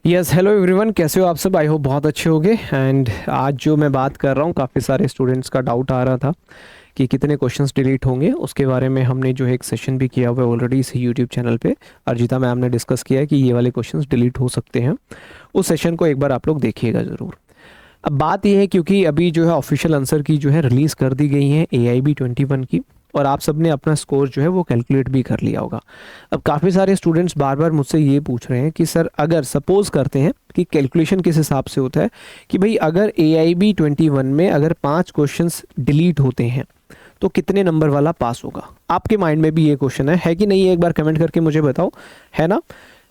Yes, hello everyone, कैसे हो आप सब? आई होप बहुत अच्छे होंगे। एंड आज जो मैं बात कर रहा हूँ, काफ़ी सारे स्टूडेंट्स का डाउट आ रहा था कि कितने क्वेश्चंस डिलीट होंगे। उसके बारे में हमने जो है एक सेशन भी किया हुआ है ऑलरेडी इस यूट्यूब चैनल पे। अर्जिता मैम ने डिस्कस किया है कि ये वाले क्वेश्चंस डिलीट हो सकते हैं। उस सेशन को एक बार आप लोग देखिएगा ज़रूर। अब बात यह है, क्योंकि अभी जो है ऑफिशियल आंसर की जो है रिलीज़ कर दी गई है AIB 21 की, और आप सबने अपना स्कोर जो है वो कैलकुलेट भी कर लिया होगा। अब काफ़ी सारे स्टूडेंट्स बार बार मुझसे ये पूछ रहे हैं कि सर, अगर सपोज करते हैं कि कैलकुलेशन किस हिसाब से होता है कि भाई अगर AIB 21 में अगर 5 क्वेश्चंस डिलीट होते हैं तो कितने नंबर वाला पास होगा। आपके माइंड में भी ये क्वेश्चन है कि नहीं? एक बार कमेंट करके मुझे बताओ, है ना?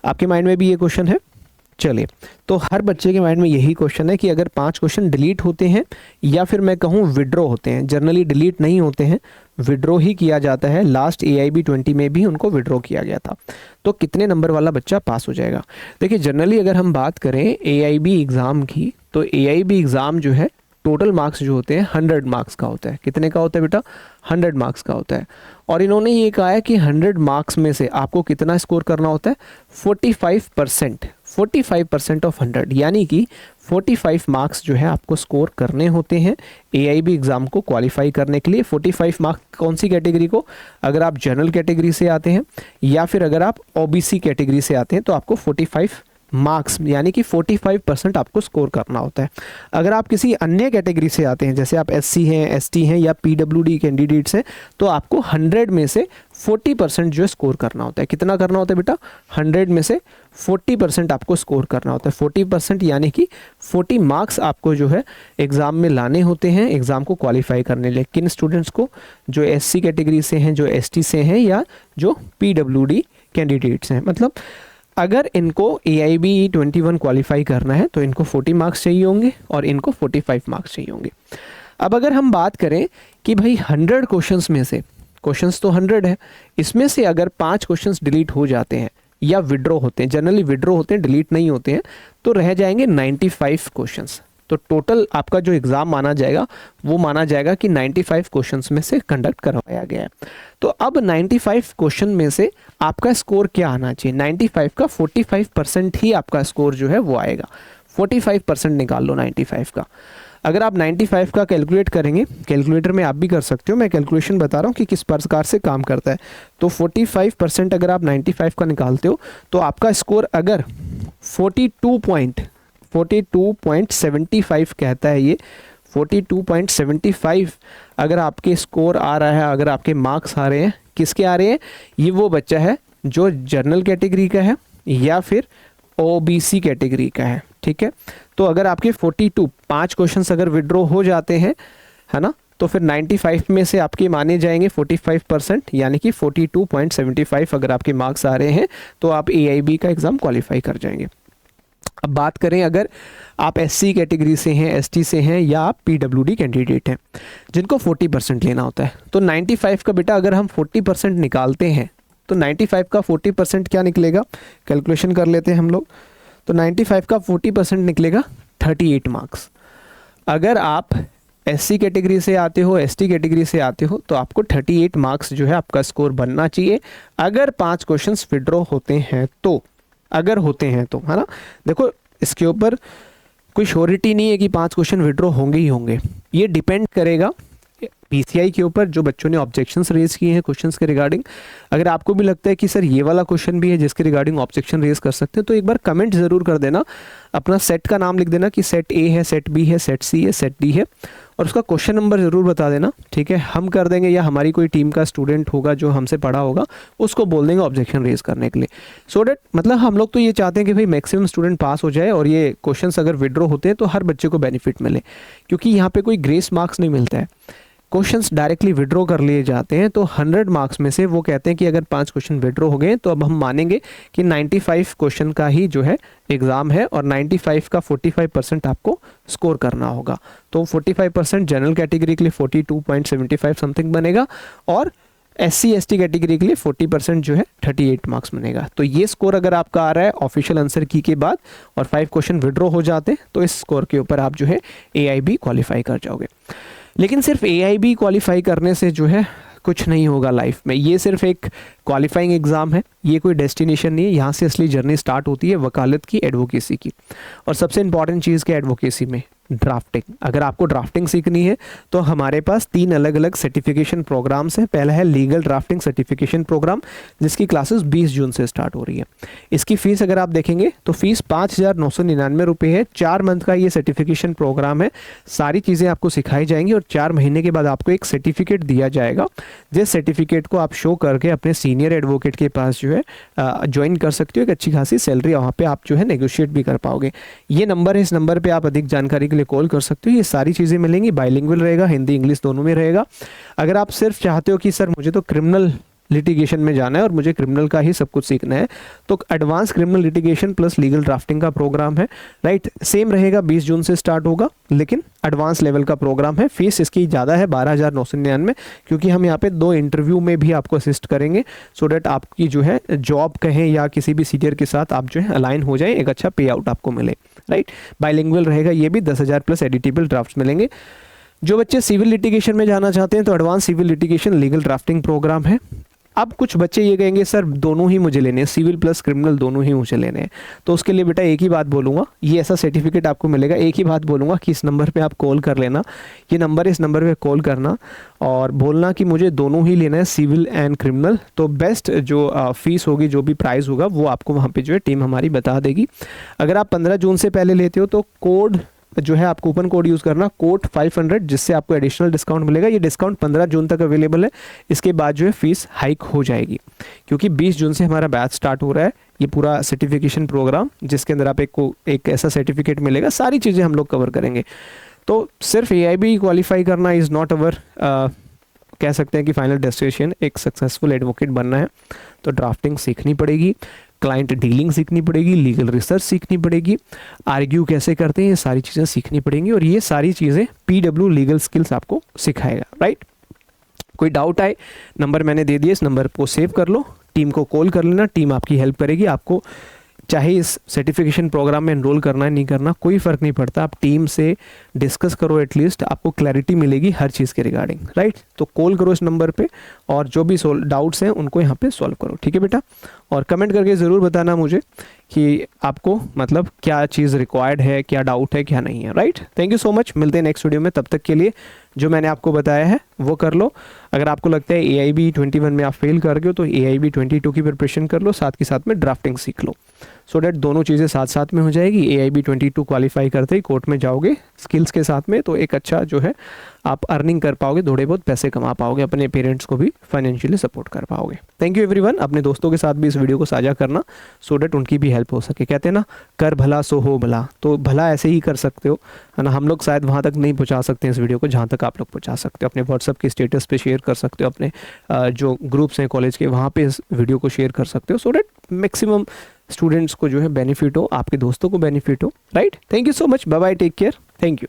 आपके माइंड में भी ये क्वेश्चन है? चलिए, तो हर बच्चे के माइंड में यही क्वेश्चन है कि अगर 5 क्वेश्चन डिलीट होते हैं या फिर मैं कहूँ विड्रॉ होते हैं। जनरली डिलीट नहीं होते हैं, विड्रॉ ही किया जाता है। लास्ट AIB 20 में भी उनको विड्रॉ किया गया था। तो कितने नंबर वाला बच्चा पास हो जाएगा? देखिए, जनरली अगर हम बात करें AIB एग्ज़ाम की, तो AIB एग्ज़ाम जो है टोटल मार्क्स जो होते हैं 100 मार्क्स का होता है। कितने का होता है बेटा? 100 मार्क्स का होता है। और इन्होंने ये कहा है कि 100 मार्क्स में से आपको कितना स्कोर करना होता है? 45%। 45% ऑफ 100, यानी कि 45 मार्क्स जो है आपको स्कोर करने होते हैं AIB एग्ज़ाम को क्वालिफाई करने के लिए। 45 मार्क्स कौन सी कैटेगरी को? अगर आप जनरल कैटेगरी से आते हैं या फिर अगर आप OBC कैटेगरी से आते हैं तो आपको 45 मार्क्स यानी कि 45% आपको स्कोर करना होता है। अगर आप किसी अन्य कैटेगरी से आते हैं, जैसे आप SC हैं, ST हैं या PWD कैंडिडेट्स हैं, तो आपको 100 में से 40% जो है स्कोर करना होता है। कितना करना होता है बेटा? 100 में से 40% आपको स्कोर करना होता है। 40% यानी कि 40 मार्क्स आपको जो है एग्ज़ाम में लाने होते हैं एग्ज़ाम को क्वालिफाई करने लिए। किन स्टूडेंट्स को? जो SC कैटेगरी से हैं, जो ST से हैं या जो PWD कैंडिडेट्स हैं। मतलब अगर इनको AIB 21 क्वालिफाई करना है तो इनको 40 मार्क्स चाहिए होंगे और इनको 45 मार्क्स चाहिए होंगे। अब अगर हम बात करें कि भाई 100 क्वेश्चंस में से, क्वेश्चंस तो 100 है, इसमें से अगर 5 क्वेश्चंस डिलीट हो जाते हैं या विड्रॉ होते हैं, जनरली विड्रॉ होते हैं, डिलीट नहीं होते हैं, तो रह जाएंगे 95 क्वेश्चंस। तो टोटल आपका जो एग्ज़ाम माना जाएगा वो माना जाएगा कि 95 क्वेश्चंस में से कंडक्ट करवाया गया है। तो अब 95 क्वेश्चन में से आपका स्कोर क्या आना चाहिए? 95 का 45% ही आपका स्कोर जो है वो आएगा। 45% निकाल लो 95 का। अगर आप 95 का कैलकुलेट करेंगे, कैलकुलेटर में आप भी कर सकते हो, मैं कैलकुलेशन बता रहा हूँ कि किस प्रकार से काम करता है। तो 45% अगर आप 95 का निकालते हो तो आपका स्कोर अगर 42.75 कहता है, ये 42.75 अगर आपके स्कोर आ रहा है, अगर आपके मार्क्स आ रहे हैं, किसके आ रहे हैं? ये वो बच्चा है जो जनरल कैटेगरी का है या फिर OBC कैटेगरी का है। ठीक है, तो अगर आपके 5 क्वेश्चंस अगर विड्रॉ हो जाते हैं, है ना, तो फिर 95 में से आपके माने जाएंगे 45%, यानी कि 42.75 अगर आपके मार्क्स आ रहे हैं तो आप AIB का एग्ज़ाम क्वालिफाई कर जाएंगे। अब बात करें अगर आप SC कैटेगरी से हैं, ST से हैं या आप PWD कैंडिडेट हैं जिनको 40% लेना होता है, तो 95 का बेटा अगर हम 40% निकालते हैं तो 95 का 40% क्या निकलेगा? कैलकुलेशन कर लेते हैं हम लोग। तो 95 का 40% निकलेगा 38 मार्क्स। अगर आप SC कैटेगरी से आते हो, ST कैटेगरी से आते हो, तो आपको 38 मार्क्स जो है आपका स्कोर बनना चाहिए अगर 5 क्वेश्चंस विड्रॉ होते हैं तो। अगर होते हैं तो, है ना। देखो, इसके ऊपर कोई श्योरिटी नहीं है कि 5 क्वेश्चन विड्रॉ होंगे ही होंगे। ये डिपेंड करेगा PCI के ऊपर, जो बच्चों ने ऑब्जेक्शंस रेज किए हैं क्वेश्चंस के रिगार्डिंग। अगर आपको भी लगता है कि सर ये वाला क्वेश्चन भी है जिसके रिगार्डिंग ऑब्जेक्शन रेज कर सकते हैं, तो एक बार कमेंट ज़रूर कर देना, अपना सेट का नाम लिख देना कि सेट A है, सेट B है, सेट C है, सेट D है, और उसका क्वेश्चन नंबर ज़रूर बता देना। ठीक है, हम कर देंगे या हमारी कोई टीम का स्टूडेंट होगा जो हमसे पढ़ा होगा, उसको बोल देंगे ऑब्जेक्शन रेज करने के लिए। सो डैट मतलब हम लोग तो ये चाहते हैं कि भाई मैक्सिमम स्टूडेंट पास हो जाए और ये क्वेश्चंस अगर विड्रॉ होते हैं तो हर बच्चे को बेनिफिट मिले, क्योंकि यहाँ पे कोई ग्रेस मार्क्स नहीं मिलता है। क्वेश्चंस डायरेक्टली विड्रॉ कर लिए जाते हैं। तो 100 मार्क्स में से वो कहते हैं कि अगर 5 क्वेश्चन विड्रॉ हो गए तो अब हम मानेंगे कि 95 क्वेश्चन का ही जो है एग्ज़ाम है और 95 का 45% आपको स्कोर करना होगा। तो 45% जनरल कैटेगरी के लिए 42.75 समथिंग बनेगा और SC ST कैटेगरी के लिए 40% जो है 38 मार्क्स बनेगा। तो ये स्कोर अगर आपका आ रहा है ऑफिशियल आंसर की के बाद और 5 क्वेश्चन विड्रॉ हो जाते हैं तो इस स्कोर के ऊपर आप जो है AIB क्वालिफाई कर जाओगे। लेकिन सिर्फ AIB क्वालिफाई करने से जो है कुछ नहीं होगा लाइफ में। ये सिर्फ एक क्वालिफाइंग एग्ज़ाम है, ये कोई डेस्टिनेशन नहीं है। यहाँ से असली जर्नी स्टार्ट होती है वकालत की, एडवोकेसी की। और सबसे इंपॉर्टेंट चीज़ क्या एडवोकेसी में, ड्राफ्टिंग। अगर आपको ड्राफ्टिंग सीखनी है तो हमारे पास 3 अलग अलग सर्टिफिकेशन प्रोग्राम्स हैं। पहला है लीगल ड्राफ्टिंग सर्टिफिकेशन प्रोग्राम, जिसकी क्लासेस 20 जून से स्टार्ट हो रही है। इसकी फ़ीस अगर आप देखेंगे तो फीस 5,999 रुपये है। 4 मंथ का ये सर्टिफिकेशन प्रोग्राम है। सारी चीज़ें आपको सिखाई जाएंगी और 4 महीने के बाद आपको एक सर्टिफिकेट दिया जाएगा, जिस सर्टिफिकेट को आप शो करके अपने सीनियर एडवोकेट के पास जो है ज्वाइन कर सकते हो। एक अच्छी खासी सैलरी वहाँ पे आप जो है नेगोशिएट भी कर पाओगे। ये नंबर है, इस नंबर पे आप अधिक जानकारी के लिए कॉल कर सकते हो। ये सारी चीज़ें मिलेंगी, बाइलिंगुअल रहेगा, हिंदी इंग्लिश दोनों में रहेगा। अगर आप सिर्फ चाहते हो कि सर मुझे तो क्रिमिनल लिटिगेशन में जाना है और मुझे क्रिमिनल का ही सब कुछ सीखना है, तो advance criminal litigation plus legal drafting का प्रोग्राम है, राइट। सेम रहेगा, 20 जून से स्टार्ट होगा, लेकिन एडवांस लेवल का प्रोग्राम है। फीस इसकी ज़्यादा है, 12,999, क्योंकि हम यहाँ पे 2 इंटरव्यू में भी आपको असिस्ट करेंगे, सो डैट आपकी जो है जॉब कहें या किसी भी सीनियर के साथ आप जो है अलाइन हो जाए, एक अच्छा पे आउट आपको मिले, राइट। बाइलिंगुअल रहेगा ये भी, 10,000 प्लस एडिटेबल ड्राफ्ट मिलेंगे। जो बच्चे सिविल लिटिगेशन में जाना चाहते हैं तो advance civil litigation legal drafting programme है। अब कुछ बच्चे ये कहेंगे सर दोनों ही मुझे लेने हैं, सिविल प्लस क्रिमिनल दोनों ही मुझे लेने हैं, तो उसके लिए बेटा एक ही बात बोलूँगा, ये ऐसा सर्टिफिकेट आपको मिलेगा। एक ही बात बोलूँगा कि इस नंबर पे आप कॉल कर लेना, ये नंबर है, इस नंबर पे कॉल करना और बोलना कि मुझे दोनों ही लेना है, सिविल एंड क्रिमिनल। तो बेस्ट जो फीस होगी, जो भी प्राइस होगा, वो आपको वहाँ पे जो है टीम हमारी बता देगी। अगर आप 15 जून से पहले लेते हो तो कोड जो है आप कूपन कोड यूज़ करना, कोड 500, जिससे आपको एडिशनल डिस्काउंट मिलेगा। ये डिस्काउंट 15 जून तक अवेलेबल है, इसके बाद जो है फीस हाइक हो जाएगी, क्योंकि 20 जून से हमारा बैच स्टार्ट हो रहा है। ये पूरा सर्टिफिकेशन प्रोग्राम, जिसके अंदर आप एक ऐसा सर्टिफिकेट मिलेगा, सारी चीज़ें हम लोग कवर करेंगे। तो सिर्फ AIB क्वालिफाई करना इज़ नॉट अवर कह सकते हैं कि फाइनल डेस्टिनेशन। एक सक्सेसफुल एडवोकेट बनना है तो ड्राफ्टिंग सीखनी पड़ेगी, क्लाइंट डीलिंग सीखनी पड़ेगी, लीगल रिसर्च सीखनी पड़ेगी, आर्ग्यू कैसे करते हैं, ये सारी चीज़ें सीखनी पड़ेंगी। और ये सारी चीज़ें PW लीगल स्किल्स आपको सिखाएगा, राइट। कोई डाउट आए, नंबर मैंने दे दिया, इस नंबर को सेव कर लो, टीम को कॉल कर लेना, टीम आपकी हेल्प करेगी। आपको चाहे इस सर्टिफिकेशन प्रोग्राम में एनरोल करना है नहीं करना, कोई फ़र्क नहीं पड़ता, आप टीम से डिस्कस करो, एटलीस्ट आपको क्लैरिटी मिलेगी हर चीज़ के रिगार्डिंग, राइट। तो कॉल करो इस नंबर पे और जो भी डाउट्स हैं उनको यहाँ पे सॉल्व करो, ठीक है बेटा। और कमेंट करके ज़रूर बताना मुझे कि आपको मतलब क्या चीज़ रिक्वायर्ड है, क्या डाउट है, क्या नहीं है, right. Thank you so much, मिलते हैं नेक्स्ट वीडियो में। तब तक के लिए जो मैंने आपको बताया है वो कर लो। अगर आपको लगता है AIB 21 में आप फेल कर गए हो तो AIB 22 की प्रिपरेशन कर लो, साथ के साथ में ड्राफ्टिंग सीख लो, सो डैट दोनों चीज़ें साथ साथ में हो जाएगी। AIB 22 क्वालिफाई करते ही कोर्ट में जाओगे स्किल्स के साथ में, तो एक अच्छा जो है आप अर्निंग कर पाओगे, थोड़े बहुत पैसे कमा पाओगे, अपने पेरेंट्स को भी फाइनेंशियली सपोर्ट कर पाओगे। Thank you everyone. अपने दोस्तों के साथ भी इस वीडियो को साझा करना, सो डैट उनकी भी हेल्प हो सके। कहते हैं ना, कर भला सो हो भला, तो भला ऐसे ही कर सकते हो, है ना। हम लोग शायद वहाँ तक नहीं पहुँचा सकते हैं इस वीडियो को जहाँ तक आप लोग पहुँचा सकते हो। अपने व्हाट्सअप के स्टेटस पे शेयर कर सकते हो, अपने जो ग्रुप्स हैं कॉलेज के, वहाँ पे इस वीडियो को शेयर कर सकते हो, सो डैट मैक्सिमम स्टूडेंट्स को जो है बेनिफिट हो, आपके दोस्तों को बेनिफिट हो, right. Thank you so much, bye bye, take care, thank you.